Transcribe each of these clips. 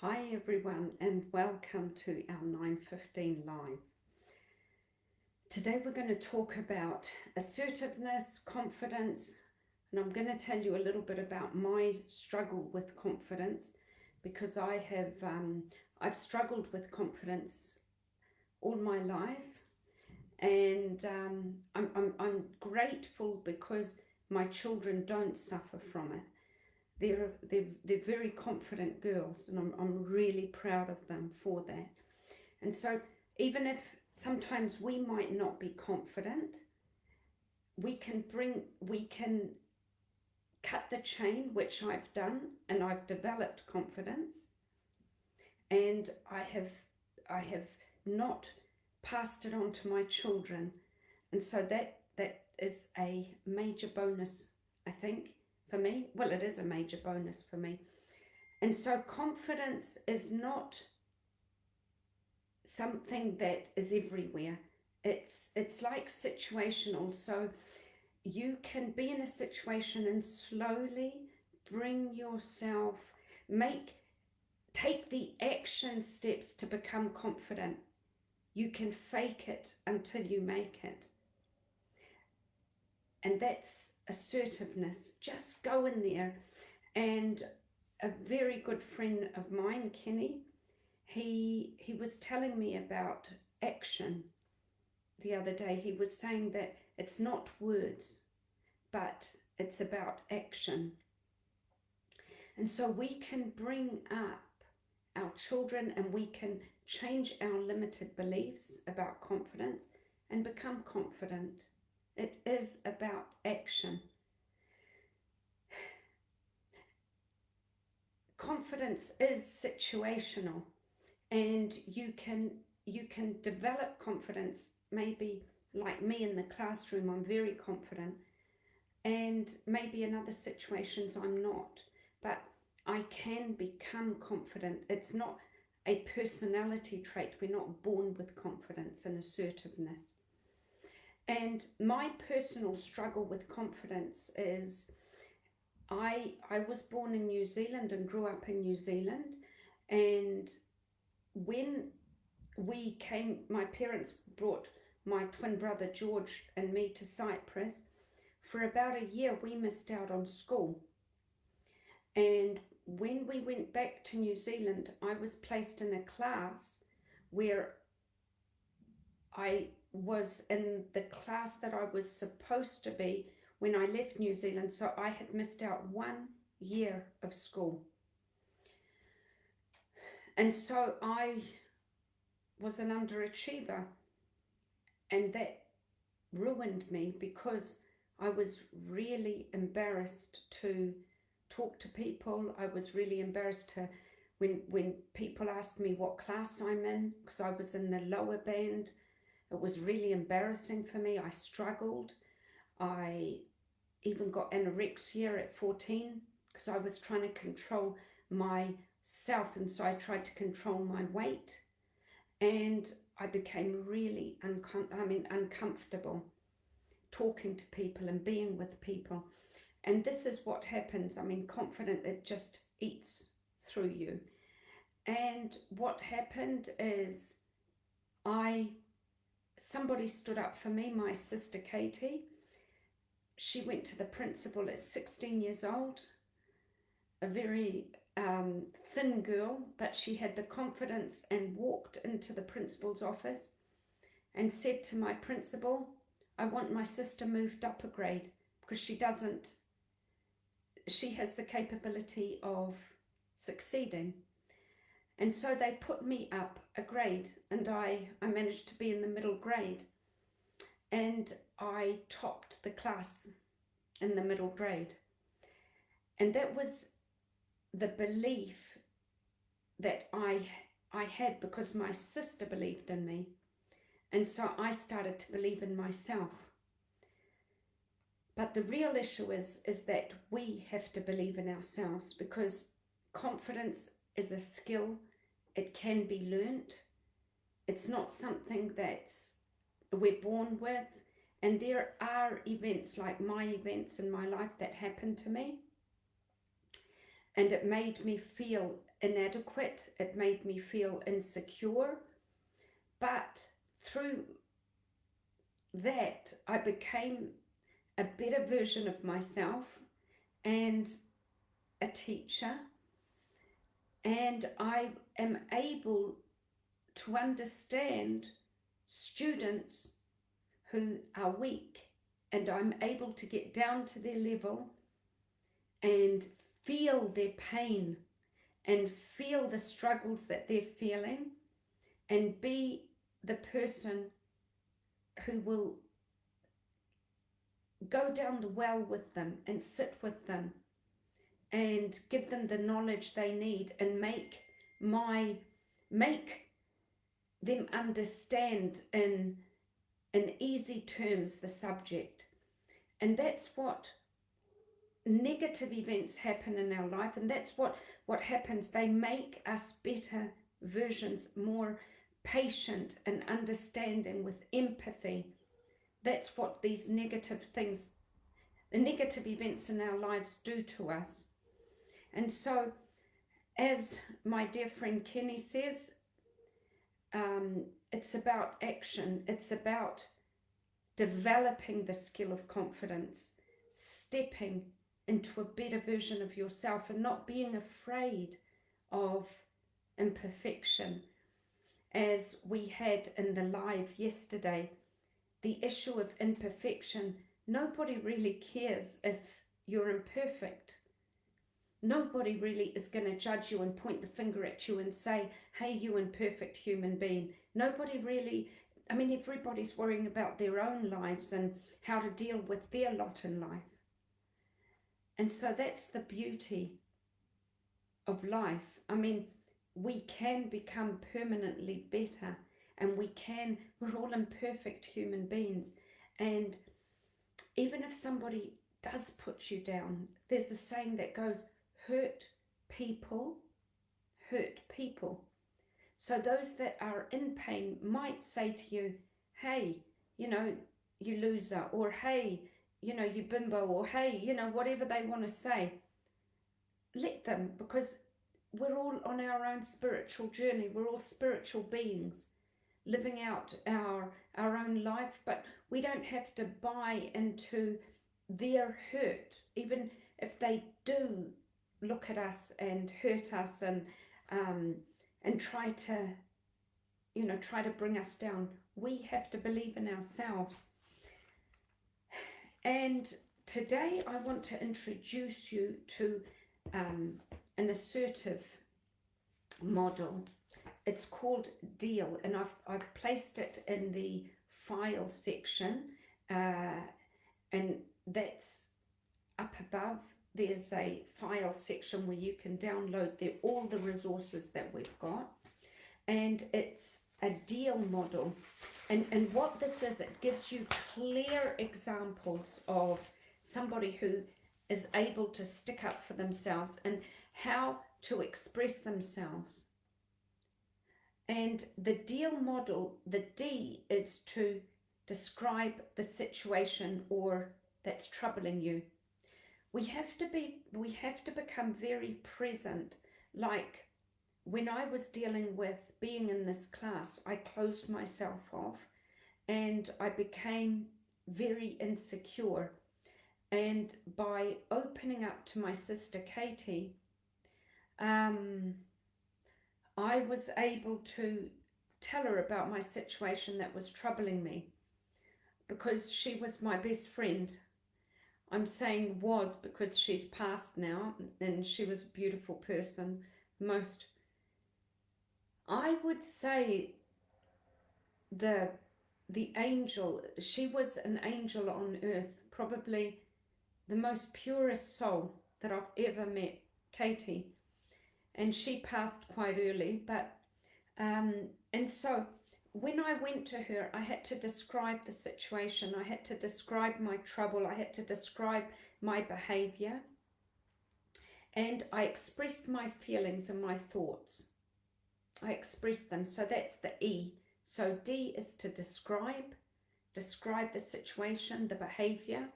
Hi everyone and welcome to our 9:15 live. Today we're going to talk about assertiveness, confidence, and I'm going to tell you a little bit about my struggle with confidence because I've struggled with confidence all my life, and I'm grateful because my children don't suffer from it. They're very confident girls, and I'm really proud of them for that. And so even if sometimes we might not be confident, we can cut the chain, which I've done, and I've developed confidence, and I have not passed it on to my children, and so that is a major bonus, I think, for me. Well, it is a major bonus for me. And so confidence is not something that is everywhere. It's like situational. So you can be in a situation and slowly bring yourself, take the action steps to become confident. You can fake it until you make it. And that's assertiveness. Just go in there. And a very good friend of mine, Kenny, he was telling me about action the other day. He was saying that it's not words, but it's about action. And so we can bring up our children and we can change our limited beliefs about confidence and become confident. It is about action. Confidence is situational, and you can develop confidence. Maybe like me in the classroom, I'm very confident, and maybe in other situations I'm not, but I can become confident. It's not a personality trait. We're not born with confidence and assertiveness. And my personal struggle with confidence is I was born in New Zealand and grew up in New Zealand, and when we came, my parents brought my twin brother George and me to Cyprus. For about a year we missed out on school, and when we went back to New Zealand I was placed in a class where I was in the class that I was supposed to be when I left New Zealand, so I had missed out 1 year of school. And so I was an underachiever, and that ruined me because I was really embarrassed to talk to people. I was really embarrassed to when people asked me what class I'm in, because I was in the lower band. It was really embarrassing for me. I struggled. I even got anorexia at 14 because I was trying to control myself, and so I tried to control my weight, and I became really uncomfortable talking to people and being with people. And this is what happens. Confident, it just eats through you. And what happened is somebody stood up for me, my sister Katie. She went to the principal at 16 years old, a very thin girl, but she had the confidence and walked into the principal's office and said to my principal, I want my sister moved up a grade because she has the capability of succeeding. And so they put me up a grade, and I managed to be in the middle grade, and I topped the class in the middle grade. And that was the belief that I had because my sister believed in me. And so I started to believe in myself. But the real issue is that we have to believe in ourselves, because confidence is a skill. It can be learnt. It's not something that's we're born with. And there are events like my events in my life that happened to me. and it made me feel inadequate. It made me feel insecure. But through that, I became a better version of myself and a teacher, and I am able to understand students who are weak, and I'm able to get down to their level and feel their pain and feel the struggles that they're feeling and be the person who will go down the well with them and sit with them and give them the knowledge they need and make them understand in easy terms the subject. And that's what negative events happen in our life, and that's what happens. They make us better versions, more patient and understanding with empathy. That's what these negative things, the negative events in our lives do to us. And so, as my dear friend Kenny says, it's about action. It's about developing the skill of confidence, stepping into a better version of yourself and not being afraid of imperfection. As we had in the live yesterday, the issue of imperfection, nobody really cares if you're imperfect. Nobody really is going to judge you and point the finger at you and say, hey, you imperfect human being. Nobody really, everybody's worrying about their own lives and how to deal with their lot in life. And so that's the beauty of life. We can become permanently better, and we're all imperfect human beings. And even if somebody does put you down, there's a saying that goes, hurt people. So those that are in pain might say to you, hey, you loser, or hey, you bimbo, or hey, whatever they want to say. Let them, because we're all on our own spiritual journey. We're all spiritual beings living out our own life, but we don't have to buy into their hurt, even if they do look at us and hurt us and try to bring us down. We have to believe in ourselves. And today I want to introduce you to an assertive model. It's called Deal, and I've placed it in the file section, and that's up above. There's a file section where you can download all the resources that we've got, and it's a deal model. And what this is, it gives you clear examples of somebody who is able to stick up for themselves and how to express themselves. And the deal model, the D is to describe the situation or that's troubling you. We have to become very present. Like when I was dealing with being in this class, I closed myself off and I became very insecure. And by opening up to my sister Katie, I was able to tell her about my situation that was troubling me, because she was my best friend. I'm saying was because she's passed now, and she was a beautiful person. I would say the angel, she was an angel on earth, probably the most purest soul that I've ever met, Katie. And she passed quite early, but and so when I went to her, I had to describe the situation. I had to describe my trouble. I had to describe my behavior. And I expressed my feelings and my thoughts. I expressed them. So that's the E. So D is to describe the situation, the behavior.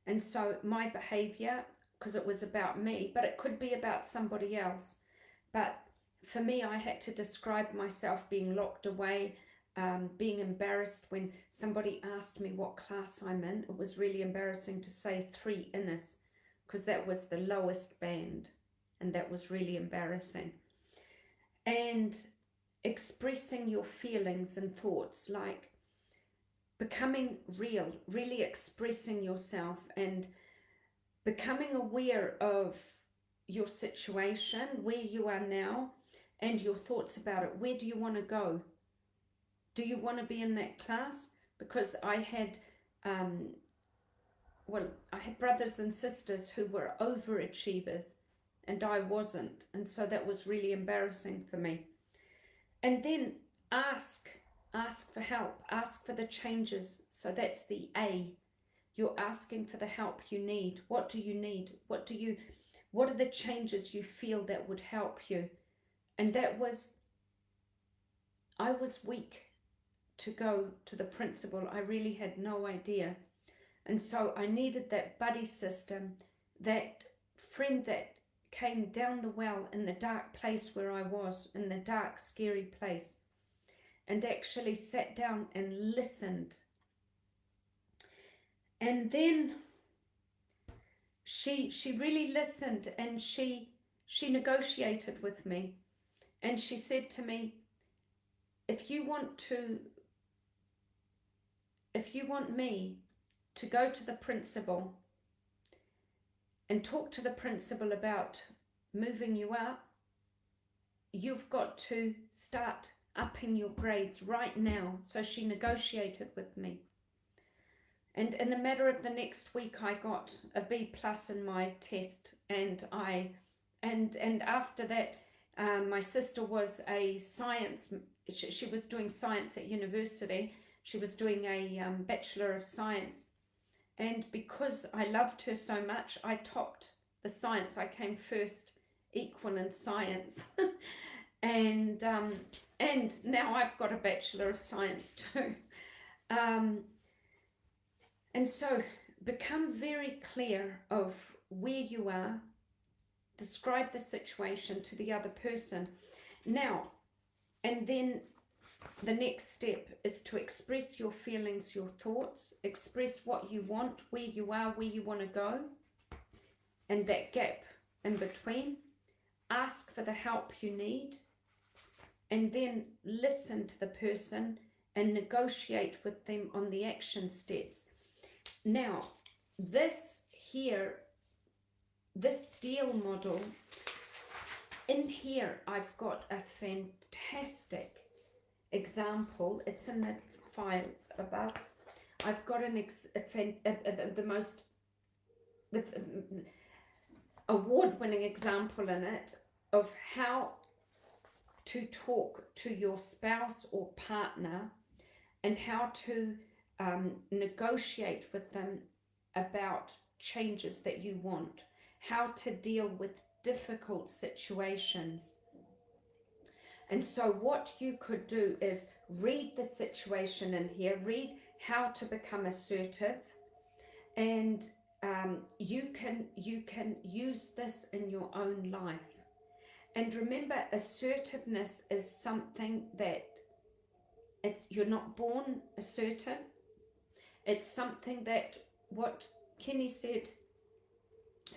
And so my behavior because it was about me, but it could be about somebody else. But for me, I had to describe myself being locked away, being embarrassed when somebody asked me what class I'm in. It was really embarrassing to say 3 Innis, because that was the lowest band, and that was really embarrassing. And expressing your feelings and thoughts, like becoming real, really expressing yourself and becoming aware of your situation, where you are now, and your thoughts about it. Where do you want to go? Do you want to be in that class? Because I had brothers and sisters who were overachievers and I wasn't, and so that was really embarrassing for me. And then ask for help, ask for the changes. So that's the A. You're asking for the help you need. What do you need? What are the changes you feel that would help you? And I was weak to go to the principal. I really had no idea. And so I needed that buddy system, that friend that came down the well in the dark place where I was, in the dark, scary place, and actually sat down and listened. And then she really listened, and she negotiated with me, and she said to me, if you want me to go to the principal and talk to the principal about moving you up, you've got to start upping your grades right now. So she negotiated with me. And in a matter of the next week, I got a B+ in my test. And after that, my sister was a science, she was doing science at university. She was doing a Bachelor of Science. And because I loved her so much, I topped the science. I came first equal in science. And now I've got a Bachelor of Science too. And so become very clear of where you are. Describe the situation to the other person. Now, and then the next step is to express your feelings, your thoughts, express what you want, where you are, where you want to go, and that gap in between. Ask for the help you need, and then listen to the person and negotiate with them on the action steps. Now, this deal model, in here I've got a fantastic example. It's in the files above. I've got the most award-winning example in it of how to talk to your spouse or partner and how to negotiate with them about changes that you want, how to deal with difficult situations. And so what you could do is read the situation in here, read how to become assertive, and you can use this in your own life. And remember, assertiveness is something that you're not born assertive. It's something that, what Kenny said,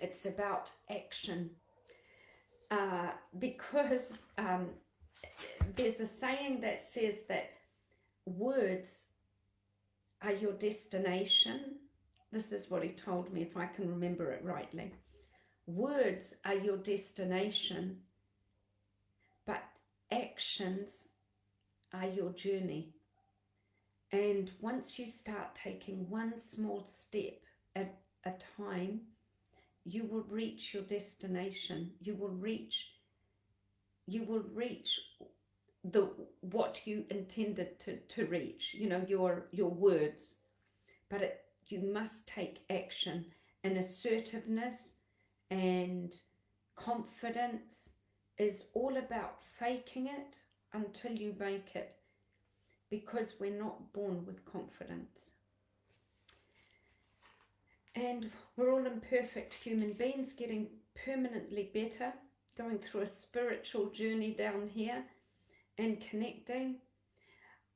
it's about action. Because there's a saying that says that words are your destination. This is what he told me, if I can remember it rightly. Words are your destination, but actions are your journey. And once you start taking one small step at a time, you will reach your destination. You will reach what you intended to reach, your words. But you must take action. And assertiveness and confidence is all about faking it until you make it, because we're not born with confidence. And we're all imperfect human beings getting permanently better, going through a spiritual journey down here and connecting.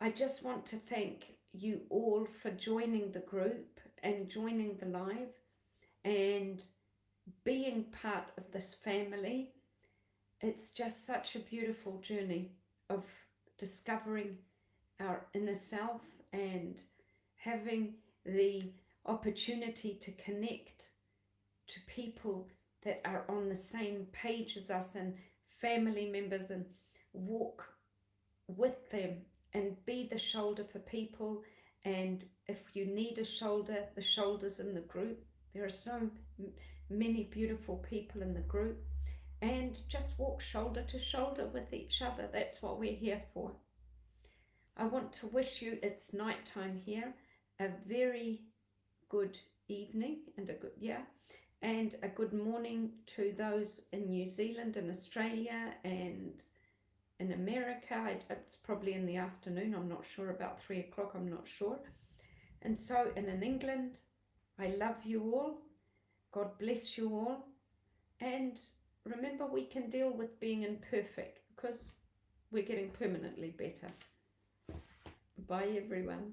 I just want to thank you all for joining the group and joining the live and being part of this family. It's just such a beautiful journey of discovering our inner self and having the opportunity to connect to people that are on the same page as us and family members, and walk with them and be the shoulder for people. And if you need a shoulder, the shoulders in the group. There are so many beautiful people in the group, and just walk shoulder to shoulder with each other. That's what we're here for. I want to wish you, it's nighttime here, a very good evening and a good morning to those in New Zealand and Australia and in America. It's probably in the afternoon. I'm not sure, about 3 o'clock, I'm not sure. And so, and in England, I love you all. God bless you all. And remember, we can deal with being imperfect because we're getting permanently better. Bye, everyone.